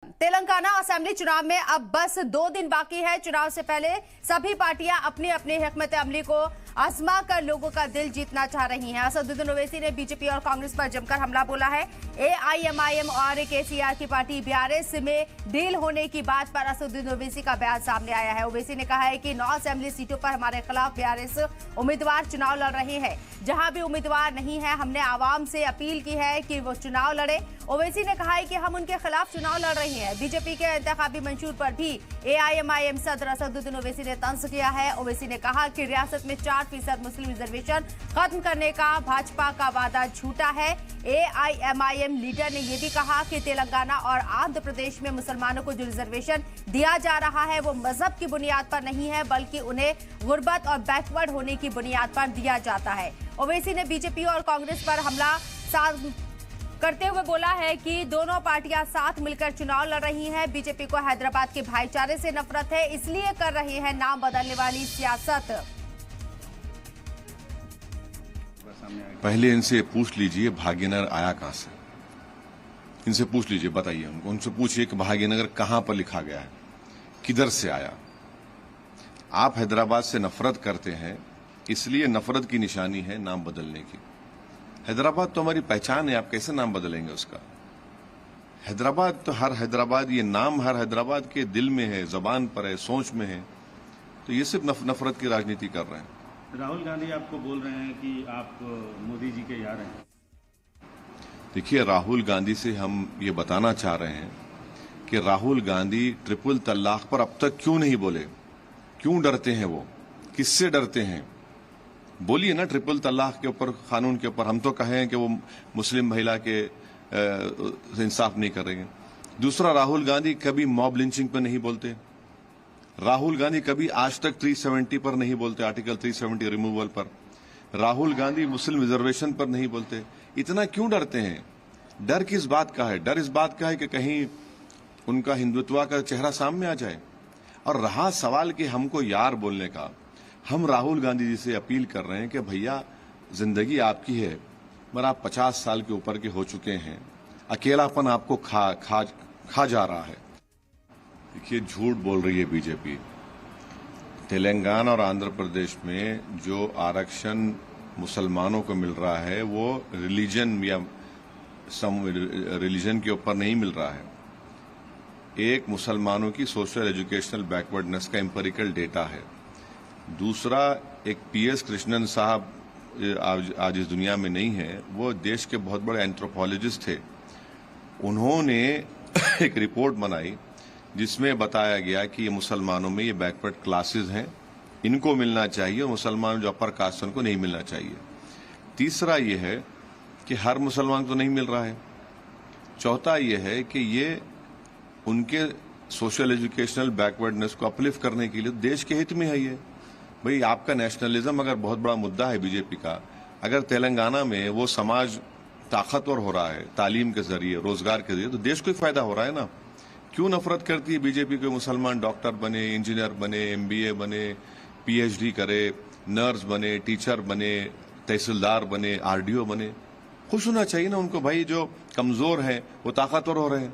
Telangana assembly चुनाव में अब बस 2 दिन बाकी है। चुनाव से पहले सभी पार्टियां अपनी अपनी हिकमत अमली को आजमा कर लोगों का दिल जीतना चाह रही हैं। असदुद्दीन ओवैसी ने बीजेपी और कांग्रेस पर जमकर हमला बोला है। एआईएमआईएम और केसीआर की पार्टी बीआरएस में डील होने की बात पर असदुद्दीन ओवैसी का बयान सामने आया है। ओवैसी ने कहा है कि 9 असेंबली सीटों पर हमारे खिलाफ बीआरएस उम्मीदवार चुनाव लड़ रहे हैं। जहां भी उम्मीदवार नहीं है, हमने आवाम से अपील की है कि वो चुनाव लड़े। ओवैसी ने कहा है कि हम उनके खिलाफ चुनाव लड़ रहे हैं। बीजेपी के इंतखाबी मंशूर पर भी एआईएमआईएम सदर असदुद्दीन ओवैसी ने तंज किया है। ओवैसी ने कहा कि रियासत में 4% मुस्लिम रिजर्वेशन खत्म करने का भाजपा का वादा झूठा है। एआईएमआईएम लीडर ने यह भी कहा कि तेलंगाना और आंध्र प्रदेश में मुसलमानों को जो रिजर्वेशन दिया जा रहा है वो मजहब की बुनियाद पर नहीं है, बल्कि उन्हें गुर्बत और बैकवर्ड होने की बुनियाद पर दिया जाता है। ओवैसी ने बीजेपी और कांग्रेस पर हमला करते हुए बोला है कि दोनों पार्टियां साथ मिलकर चुनाव लड़ रही हैं। बीजेपी को हैदराबाद के भाईचारे से नफरत है, इसलिए कर रही है नाम बदलने वाली सियासत। पहले इनसे पूछ लीजिए भाग्यनगर आया कहां से। इनसे पूछ लीजिए, बताइए उनको। उनसे पूछिए कि भाग्यनगर कहां पर लिखा गया है, किधर से आया। आप हैदराबाद से नफरत करते हैं, इसलिए नफरत की निशानी है नाम बदलने की। हैदराबाद तो हमारी पहचान है, आप कैसे नाम बदलेंगे उसका। हैदराबाद तो हर हैदराबाद, ये नाम हर हैदराबाद के दिल में है, जबान पर है, सोच में है। तो ये सिर्फ नफरत की राजनीति कर रहे हैं। राहुल गांधी आपको बोल रहे हैं कि आप मोदी जी के यार हैं। देखिए, राहुल गांधी से हम ये बताना चाह रहे हैं कि राहुल गांधी ट्रिपल तलाक पर अब तक क्यों नहीं बोले, क्यों डरते हैं वो, किससे डरते हैं। बोलिए ना ट्रिपल तलाक के ऊपर, कानून के ऊपर। हम तो कहें कि वो मुस्लिम महिला के इंसाफ नहीं करेंगे। दूसरा, राहुल गांधी कभी मॉब लिंचिंग पर नहीं बोलते। राहुल गांधी कभी आज तक 370 पर नहीं बोलते, आर्टिकल 370 रिमूवल पर। राहुल गांधी मुस्लिम रिजर्वेशन पर नहीं बोलते। इतना क्यों डरते हैं? डर किस बात का है? डर इस बात का है कि कहीं उनका हिंदुत्व का चेहरा सामने आ जाए। और रहा सवाल कि हमको यार बोलने का, हम राहुल गांधी जी से अपील कर रहे हैं कि भैया, जिंदगी आपकी है, मगर आप 50 साल के ऊपर के हो चुके हैं। अकेलापन आपको खा जा रहा है। देखिए, झूठ बोल रही है बीजेपी। तेलंगाना और आंध्र प्रदेश में जो आरक्षण मुसलमानों को मिल रहा है वो रिलीजन या रिलीजन के ऊपर नहीं मिल रहा है। एक, मुसलमानों की सोशल एजुकेशनल बैकवर्डनेस का एम्पिरिकल डेटा है। दूसरा, एक पीएस कृष्णन साहब आज इस दुनिया में नहीं है, वो देश के बहुत बड़े एंथ्रोपोलॉजिस्ट थे। उन्होंने एक रिपोर्ट बनाई जिसमें बताया गया कि ये मुसलमानों में ये बैकवर्ड क्लासेस हैं, इनको मिलना चाहिए, और मुसलमान जो अपर कास्ट उनको नहीं मिलना चाहिए। तीसरा ये है कि हर मुसलमान को नहीं मिल रहा है। चौथा ये है कि ये उनके सोशल एजुकेशनल बैकवर्डनेस को अपलिफ्ट करने के लिए देश के हित में है। ये भाई, आपका नेशनलिज्म अगर बहुत बड़ा मुद्दा है बीजेपी का, अगर तेलंगाना में वो समाज ताकतवर हो रहा है तालीम के जरिए, रोजगार के जरिए, तो देश को ही फायदा हो रहा है ना। क्यों नफरत करती है बीजेपी के मुसलमान डॉक्टर बने, इंजीनियर बने, एमबीए बने, पीएचडी करे, नर्स बने, टीचर बने, तहसीलदार बने, आरडीओ बने। खुश होना चाहिए ना उनको। भाई, जो कमजोर हैं वो ताकतवर हो रहे हैं।